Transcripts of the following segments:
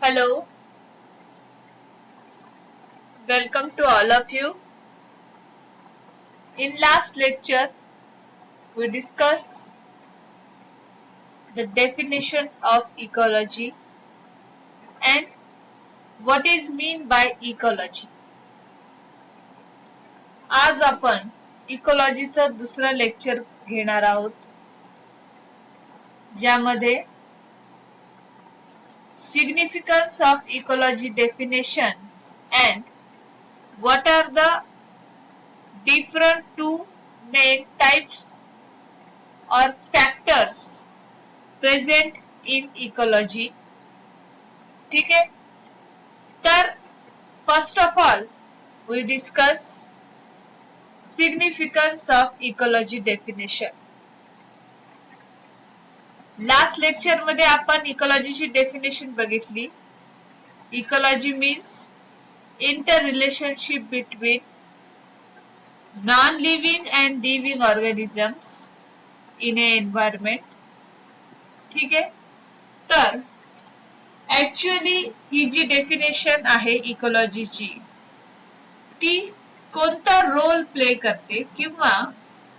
Hello, welcome to all of you. In last lecture, we discussed the definition of ecology and what is mean by ecology. आज आपण इकॉलॉजीचं दुसरं lecture घेणार आहोत, ज्यामध्ये significance of ecology definition and what are the different two main types or factors present in ecology. ठीक है, तर first of all we discuss significance of ecology definition. Last lecture मध्ये आपण इकॉलॉजीची डेफिनेशन बघितली. Ecology means interrelationship between non-living and living organisms in a environment. ठीक आहे, तर actually ही जी definition आहे इकॉलॉजीची, ती कोणता रोल प्ले करते किंवा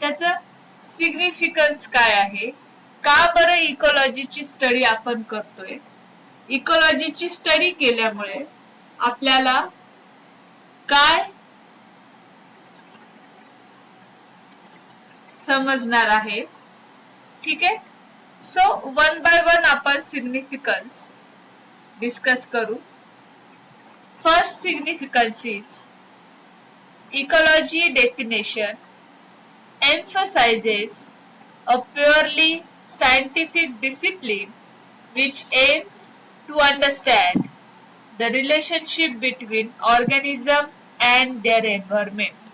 त्याचं सिग्निफिकन्स काय आहे, का बरं इकॉलॉजीची स्टडी आपण करतोय. इकॉलॉजीची स्टडी केल्यामुळे आपल्याला काय समजणार आहे. ठीक आहे, सो वन बाय वन आपण सिग्निफिकन्स डिस्कस करू. First significance is ecology definition emphasizes a purely scientific discipline which aims to understand the relationship between organism and their environment.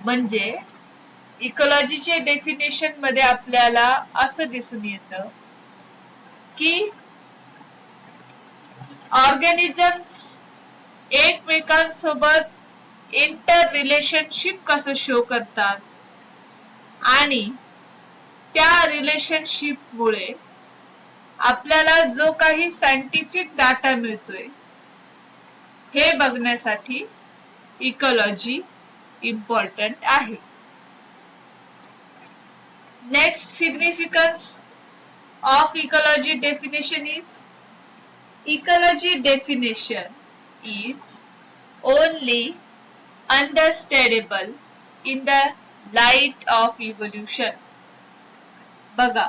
म्हणजे इकॉलॉजीचे डेफिनेशन मध्ये आपल्याला असं दिसून येतं की ऑर्गॅनिझम्स एकमेकांसोबत इंटर रिलेशनशिप कसं शो करतात आणि त्या रिलेशनशिप मुळे आपल्याला जो काही सायंटिफिक डाटा मिळतोय हे बघण्यासाठी इकॉलॉजी इम्पॉर्टंट आहे. Next significance of ecology definition is ecology definition is only understandable in the light of evolution. बघा,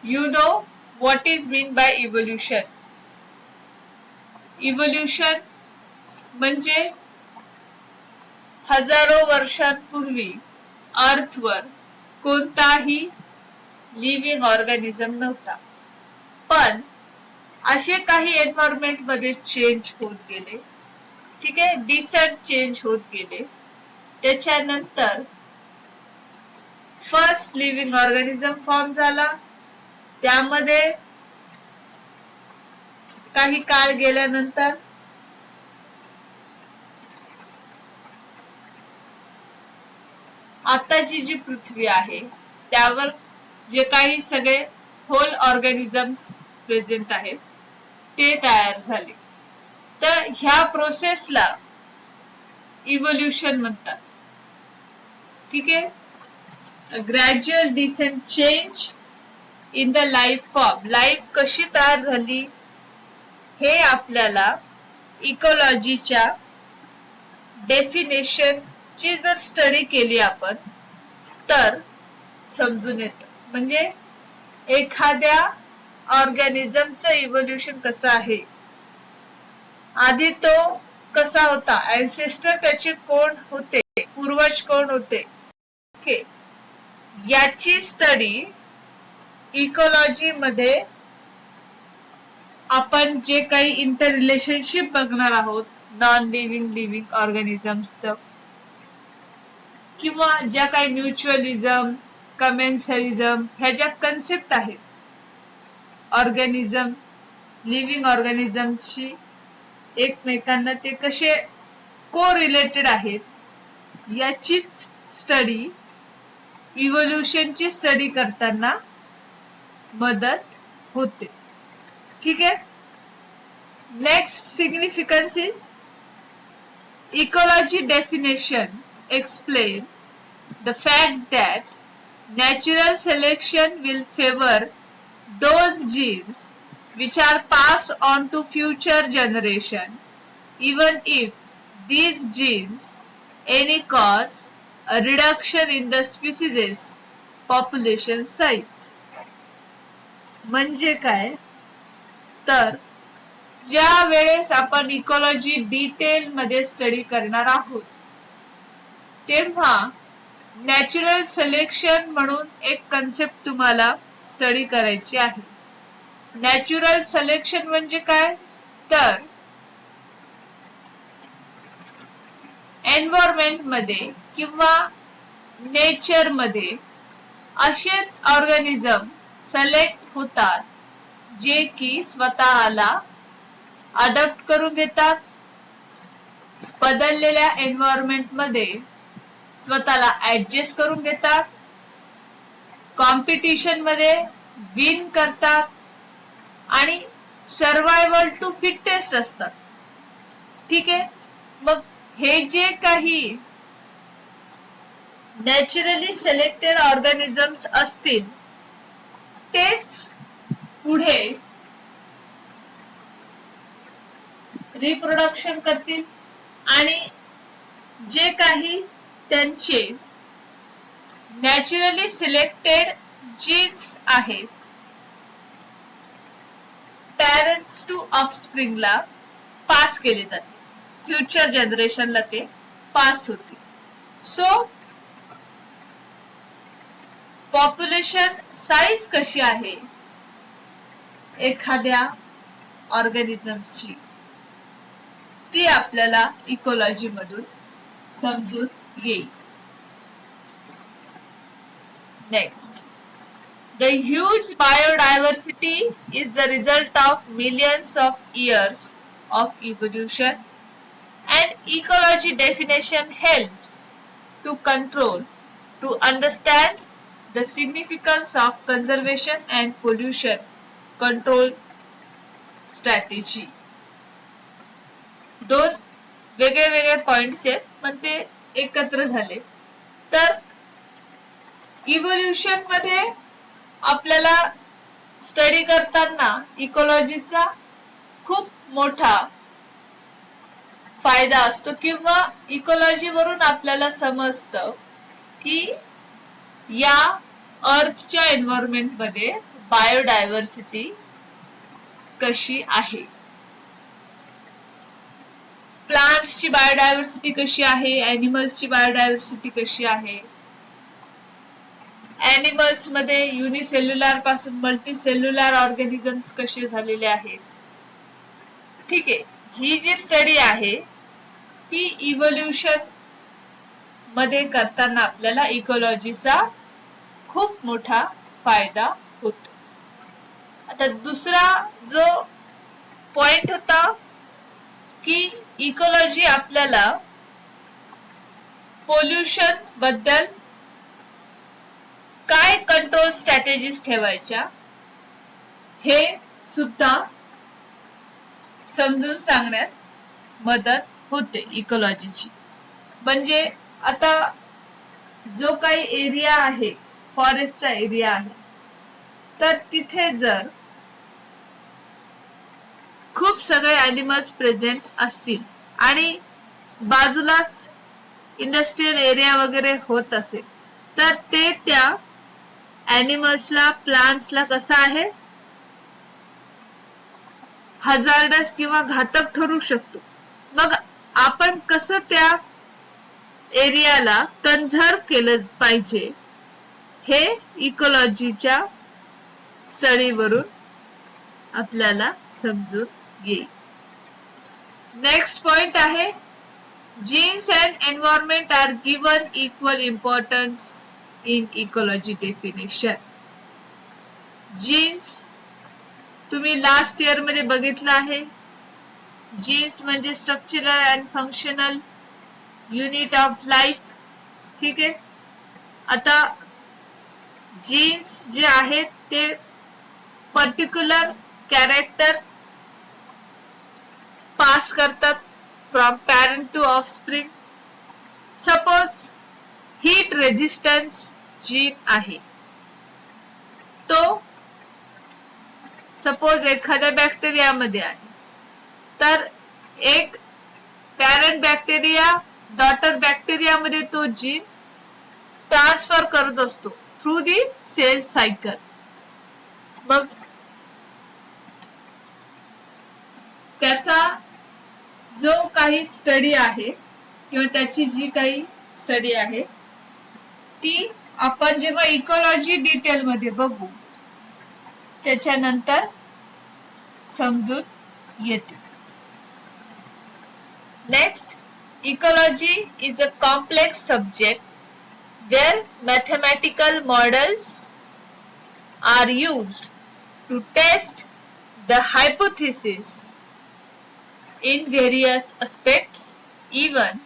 you know what is mean by evolution. Evolution म्हणजे हजारो वर्षांपूर्वी अर्थवर कोणताही लिव्हिंग ऑर्गॅनिझम नव्हता, पण असे काही एन्व्हायरमेंट मध्ये चेंज होत गेले. ठीक आहे, डिसेंट चेंज होत गेले. त्याच्यानंतर फर्स्ट लिव्हिंग ऑर्गॅनिझम फॉर्म झाला. त्यामध्ये काही काळ गेल्यानंतर आताची जी पृथ्वी आहे त्यावर जे काही सगळे होल ऑर्गॅनिझम्स प्रेझेंट आहेत ते तयार झाले. तर ह्या प्रोसेसला इव्होल्यूशन म्हणतात. ठीक आहे, gradual descent change in the life form. Life कशी तयार झाली हे आपल्याला इकॉलॉजीच्या डेफिनेशनची जर स्टडी केली आपण तर समजून येतं. म्हणजे एखाद्या ऑर्गॅनिझमचं इव्होल्यूशन कसं आहे, आधी तो कसा होता, अँसेस्टर त्याचे कोण होते, पूर्वज कोण होते, ओके, याची स्टडी इकॉलॉजी मध्ये आपण जे काही इंटर रिलेशनशिप बघणार आहोत नॉन लिव्हिंग लिव्हिंग ऑर्गॅनिझम्सचं, किंवा ज्या काही म्युच्युअलिझम कमेन्सलिझम ह्या ज्या कन्सेप्ट आहेत ऑर्गॅनिझम लिव्हिंग ऑर्गॅनिझमशी एकमेकांना ते कसे को रिलेटेड आहेत, याचीच स्टडी इव्होल्यूशनची स्टडी करताना मदत होते. ठीक है. Next significance is ecology definition explain the fact that natural selection will favor those genes which are passed on to future generation even if these genes any cause a reduction in the species population size. म्हणजे काय तर ज्या वेळेस आपण ecology detail मध्ये study करणार आहोत तेव्हा नॅचरल सिलेक्शन म्हणून एक कन्सेप्ट तुम्हाला स्टडी करायची आहे. नॅचरल सिलेक्शन म्हणजे काय तर एन्व्हायरमेंट मध्ये किंवा नेचर मध्ये असेच ऑर्गॅनिझम सिलेक्ट होतात जे की स्वतःला अडॉप्ट करून घेतात, बदललेल्या एन्व्हायरमेंट मध्ये स्वतःला ऍडजस्ट करून घेतात, कॉम्पिटिशन मध्ये विन करतात आणि सर्वायवल टू फिटेस्ट असतात. ठीक आहे. मग हे जे काही नॅचरली सिलेक्टेड ऑर्गॅनिझम्स असतील तेच पुढे रिप्रोडक्शन करतील आणि जे काही त्यांचे नॅचरली सिलेक्टेड जीन्स आहेत पॅरेंट्स टू ऑफस्प्रिंगला पास केले जाते, फ्युचर जनरेशनला ते पास होतील. सो पॉप्युलेशन साईज कशी आहे एखाद्या ऑर्गॅनिझमची ती आपल्याला इकॉलॉजी मधून समजून येईल. Next, the huge biodiversity is the result of millions of years of evolution and ecology definition helps to control, to understand the significance of conservation and pollution control strategy. दोन वेगळे वेगळे पॉइंट्स आहेत पण ते एकत्र झाले. तर इव्होल्युशन मध्ये आपल्याला स्टडी करताना इकॉलॉजीचा खूप मोठा फायदा असतो किंवा इकॉलॉजी वरून आपल्याला समजतं की या अर्थच्या एन्व्हायरमेंट मध्ये बायोडायव्हर्सिटी कशी आहे, प्लांट्सची बायोडायव्हर्सिटी कशी आहे, एनिमल्सची बायोडायव्हर्सिटी कशी आहे, एनिमल्स मध्ये युनिसेल्युलर पासून मल्टीसेल्युलर ऑर्गॅनिझम्स कसे झालेले आहेत. ठीक आहे. ही जी स्टडी आहे ती इव्होल्युशन मध्ये करताना आपल्याला इकॉलॉजीचा खूप मोठा फायदा होतो. आता दुसरा जो पॉइंट होता की इकॉलॉजी आपल्याला पोल्युशन बद्दल काय कंट्रोल स्ट्रॅटेजीज ठेवायच्या हे सुद्धा समजून सांगण्यात मदत होते इकॉलॉजीची. म्हणजे आता जो काही एरिया आहे फॉरेस्टचा एरिया आहे तर तिथे जर खूप सगळे ॲनिमल्स प्रेझेंट असतील आणि बाजूलाच इंडस्ट्रियल एरिया वगैरे होत असेल तर ते त्या ॲनिमल्सला प्लांट्सला कसं आहे हजार्डस किंवा घातक ठरू शकतो. मग आपण कसं त्या एरियाला कन्झर्व केलं पाहिजे हे इकॉलॉजीच्या स्टडीवरून आपल्याला समजून येईल. नेक्स्ट पॉइंट आहे genes and environment are given equal importance in ecology definition. genes तुम्ही लास्ट इयर मध्ये बघितलं आहे. जीन्स म्हणजे structural and functional unit of life. ठीक आहे. आता जीन्स जे आहेत ते पर्टिक्युलर कॅरेक्टर पास करतात from parent to offspring. Suppose heat resistance gene आहे, तो सपोज एखाद्या बॅक्टेरियामध्ये आहे, तर एक पॅरेंट बॅक्टेरिया डॉटर बॅक्टेरियामध्ये तो जीन ट्रान्सफर करत असतो थ्रू दी सेल सायकल. मग त्याचा जो काही स्टडी आहे किंवा त्याची जी काही स्टडी आहे ती आपण जेव्हा इकॉलॉजी डिटेल मध्ये बघू त्याच्यानंतर समजून येते. Next, ecology is a complex subject where mathematical models are used to test the hypothesis in various aspects. Even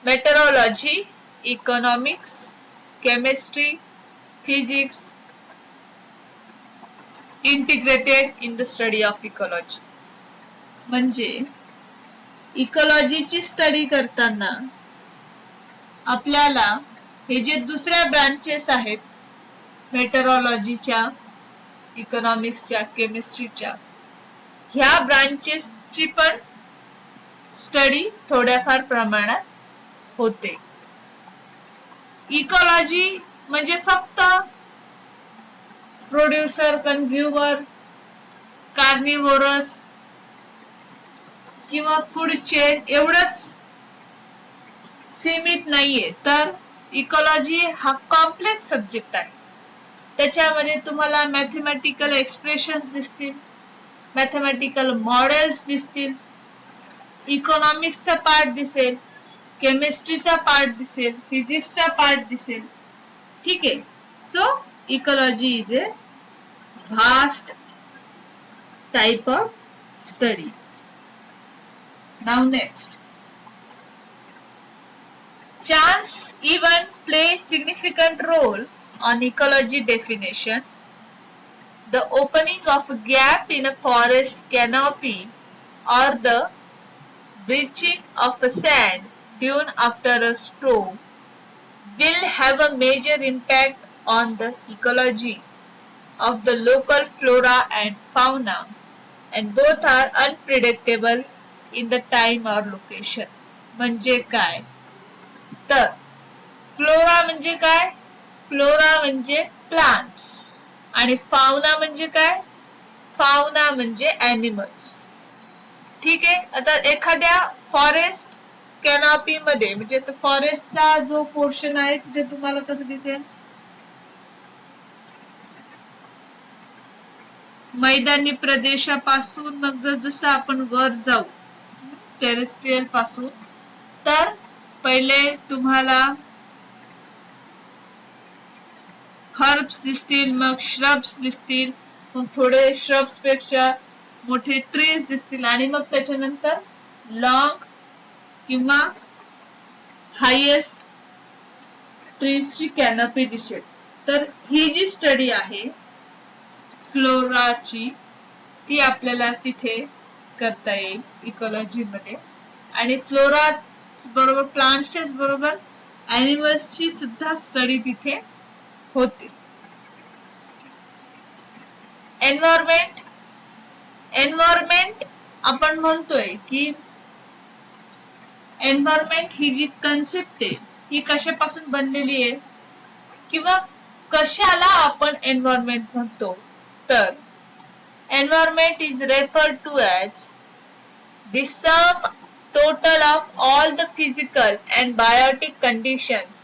meteorology, economics, chemistry, physics integrated in the study of ecology. म्हणजे इकॉलॉजीची study करताना आपल्याला हे जे दुसऱ्या ब्रांचेस आहेत मेटरॉलॉजीच्या, इकॉनॉमिक्सच्या, केमिस्ट्रीच्या, ह्या ब्रांचेसची पण study थोड्याफार प्रमाणात होते. इकॉलॉजी म्हणजे फक्त प्रोड्युसर, कन्झ्युमर, कार्निव्होरस किंवा फूड चेन एवढंच सीमित नाहीये, तर इकॉलॉजी हा कॉम्प्लेक्स सब्जेक्ट आहे. त्याच्यामध्ये तुम्हाला मॅथमॅटिकल एक्सप्रेशन्स दिसतील, मॅथमॅटिकल मॉडेल्स दिसतील, इकॉनॉमिक्सचा पार्ट दिसेल, केमिस्ट्रीचा पार्ट दिसेल, फिजिक्सचा पार्ट दिसेल. ठीक आहे. So ecology is a vast type of study. Now next, chance events play significant role on ecology definition. The opening of a gap in a forest canopy or the breaching of a sand dune after a storm will have a major impact on the ecology of the local flora and fauna, and both are unpredictable in the time or location. म्हणजे काय? तर flora म्हणजे काय? Flora म्हणजे plants आणि fauna म्हणजे काय? Fauna म्हणजे एनिमल्स. ठीक आहे. आता एखाद्या फॉरेस्ट कॅनॉपी मध्ये म्हणजे फॉरेस्टचा जो पोर्शन आहे तिथे तुम्हाला कसं दिसेल? मैदानी प्रदेशापासून मग जसं आपण वर जाऊ टेरेस्ट्रियल पासून, तर पहिले तुम्हाला हर्ब्स दिसतील, मग श्रब्स दिसतील, मग थोडे श्रब्स पेक्षा मोठे ट्रीज दिसतील आणि मग त्याच्यानंतर लॉंग किंवा हायेस्ट ट्रीजची कॅनॉपी दिसेल. तर ही जी स्टडी आहे फ्लोराची ती आपल्याला तिथे करता येईल इकॉलॉजी मध्ये. आणि फ्लोरा बरोबर प्लांट्सच्या बरोबर एनिमल्सची सुद्धा स्टडी तिथे होते. एन्व्हायरमेंट, एन्व्हायरमेंट आपण म्हणतोय की एन्व्हायरमेंट ही जी कन्सेप्ट आहे ही कशापासून बनलेली आहे किंवा कशाला आपण एन्व्हायरमेंट म्हणतो, तर environment is referred to as the sum total of all the physical and biotic conditions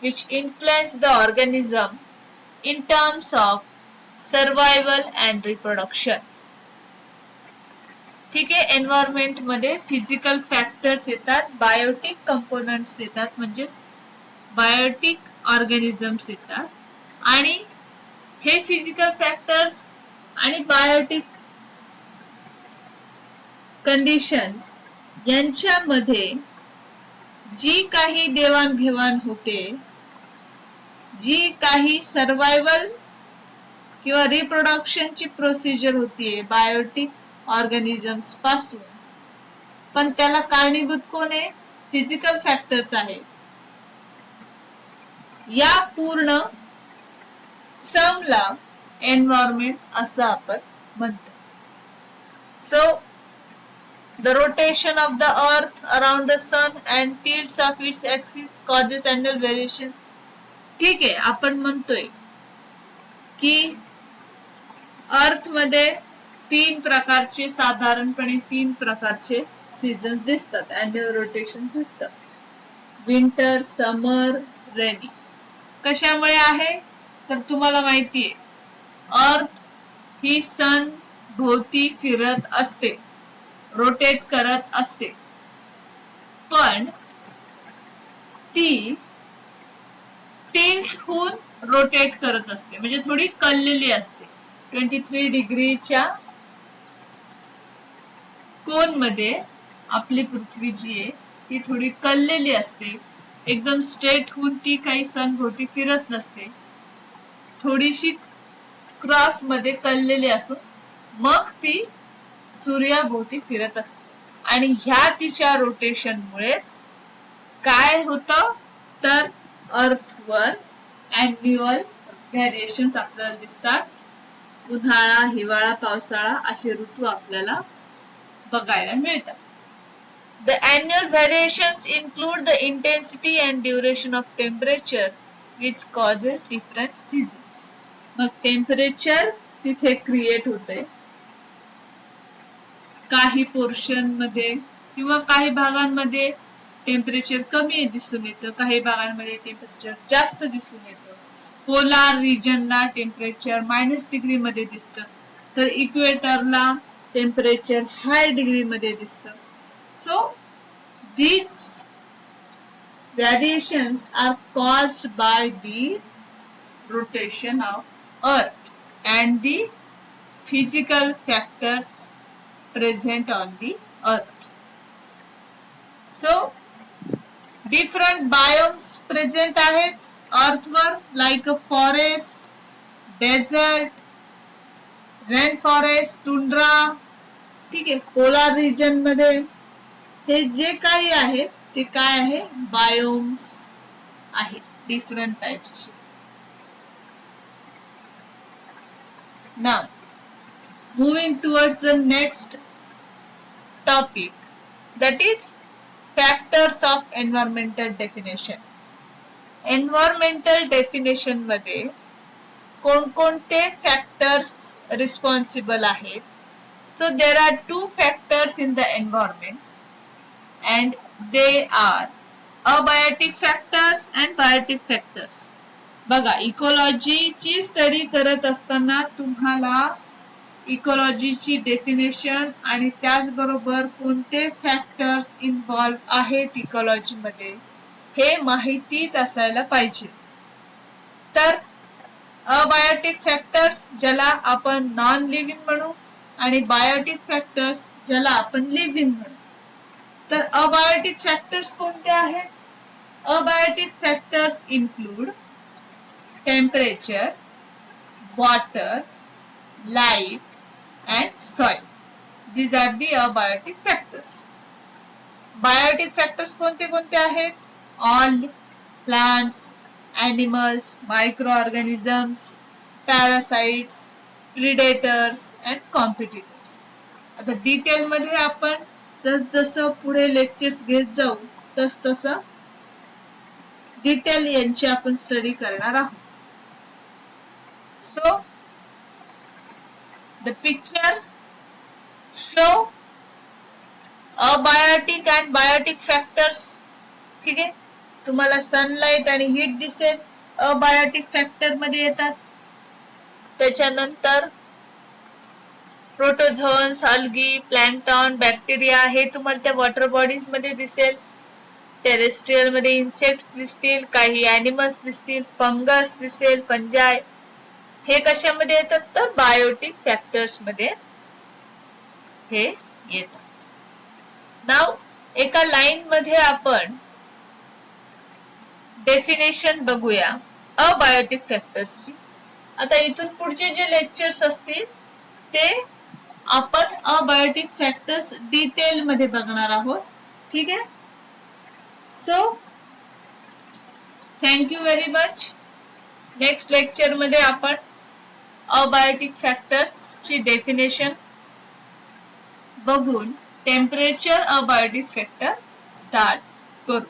which influence the organism in terms of survival and reproduction. ठीक आहे. एन्व्हायरमेंट मध्ये फिजिकल फॅक्टर्स येतात, बायोटिक कंपोनंट्स येतात म्हणजे Biotique organisms येतात आणि हे physical factors आणि बायोटिक कंडिशन्स यांच्यामध्ये जी काही देवाणघेवाण होते, जी काही सर्वायवल किंवा रिप्रोडक्शनची प्रोसिजर होतीये बायोटिक ऑर्गॅनिझम्स पासून, पण त्याला कारणीभूत कोण आहे? फिजिकल फॅक्टर्स आहे. या पूर्ण समला एन्व्हायरमेंट असं आपण म्हणतो. So the rotation of the earth around the sun and tilts of its axis causes annual variations. ठीक आहे, आपण म्हणतोय की अर्थ मध्ये साधारणपणे तीन प्रकारचे सीझन्स दिसतात, अॅन्युअल रोटेशन दिसतात. विंटर, समर, रेनी. कशामुळे आहे? तर तुम्हाला माहितीये अर्थ ही सन भोवती फिरत असते, रोटेट करत असते, पण ती टिल्ट होऊन रोटेट करत असते, म्हणजे थोडी कललेली असते. 23 डिग्रीच्या कोन मध्ये आपली पृथ्वी जी आहे ती थोडी कललेली असते, एकदम स्ट्रेट होऊन ती काही सन भोवती फिरत नसते, थोडीशी क्रॉस मध्ये कललेली असून मग ती सूर्याभोवती फिरत असते. आणि ह्या तिच्या रोटेशन मुळेच काय होतं तर अर्थवर अॅन्युअल व्हेरिएशन्स आपल्याला दिसतात. उन्हाळा, हिवाळा, पावसाळा असे ऋतू आपल्याला बघायला मिळतात. The annual variations include the intensity and duration of temperature which causes different seasons. मग टेम्परेचर तिथे क्रिएट होते काही पोर्शन मध्ये किंवा काही भागांमध्ये टेम्परेचर कमी दिसून येतं, काही भागांमध्ये टेम्परेचर जास्त दिसून येतं. पोलार रिजनला टेम्परेचर -डिग्री मध्ये दिसतं, तर इक्वेटरला टेम्परेचर हाय डिग्री मध्ये दिसतं. So these variations are caused by the rotation of earth and the physical factors present on the earth. So different biomes present आहेत अर्थवर, like a forest, desert, rainforest, tundra. ठीक आहे, polar region मध्ये हे जे काही आहे ते काय आहे? बायोम्स आहे, different types. Now moving towards the next topic, that is factors of environmental definition. Environmental definition मध्ये कोणकोणते फॅक्टर्स रिस्पॉन्सिबल आहेत? So there are two factors in the environment and they are abiotic factors and biotic factors. बघा, इकोलॉजीची study करत असताना तुम्हाला इकोलॉजीची definition आणि त्याचबरोबर कोणते फॅक्टर्स इन्व्हॉल्व आहेत इकोलॉजी मध्ये हे माहितीच असायला पाहिजे. तर अबायोटिक फॅक्टर्स ज्याला आपण नॉन लिव्हिंग म्हणू आणि बायोटिक फॅक्टर्स ज्याला आपण लिव्हिंग म्हणू. तर अबायोटिक फॅक्टर्स कोणते आहेत? Abiotic factors include temperature, water, light and soil. These are the abiotic factors. Biotic factors कोणते कोणते आहेत? All plants, animals, microorganisms, parasites, predators and competitors. आता डिटेल मध्ये आपण जसं पुढे लेक्चर्स घेत जाऊ तसं डिटेल यांची आपण स्टडी करणार आहोत. So the picture show abiotic and biotic factors. ठीक आहे, तुम्हाला सनलाइट आणि हीट दिसेल, अबायोटिक फॅक्टर मध्ये येतात. त्याच्यानंतर प्रोटोझोन्स, अल्गी, प्लॅन्क्टॉन, बॅक्टेरिया हे तुम्हाला त्या वॉटर बॉडीज मध्ये दिसेल. टेरेस्ट्रियल मध्ये इन्सेक्ट दिसतील, काही ॲनिमल्स दिसतील, फंगस दिसेल, फंजाय. हे कशामध्ये येतात? तर बायोटिक फॅक्टर्स मध्ये हे येतात. नाव एका लाईन मध्ये आपण डेफिनेशन बघूया अबायोटिक फॅक्टर्सची. आता इथून पुढचे जे लेक्चर्स असतील ते आपण अबायोटिक फॅक्टर्स डिटेल मध्ये बघणार आहोत. ठीक आहे. So thank you very much. Next lecture मध्ये आपण अबायोटिक फॅक्टर्स ची डेफिनेशन बघून टेम्परेचर अबायोटिक फॅक्टर स्टार्ट करू.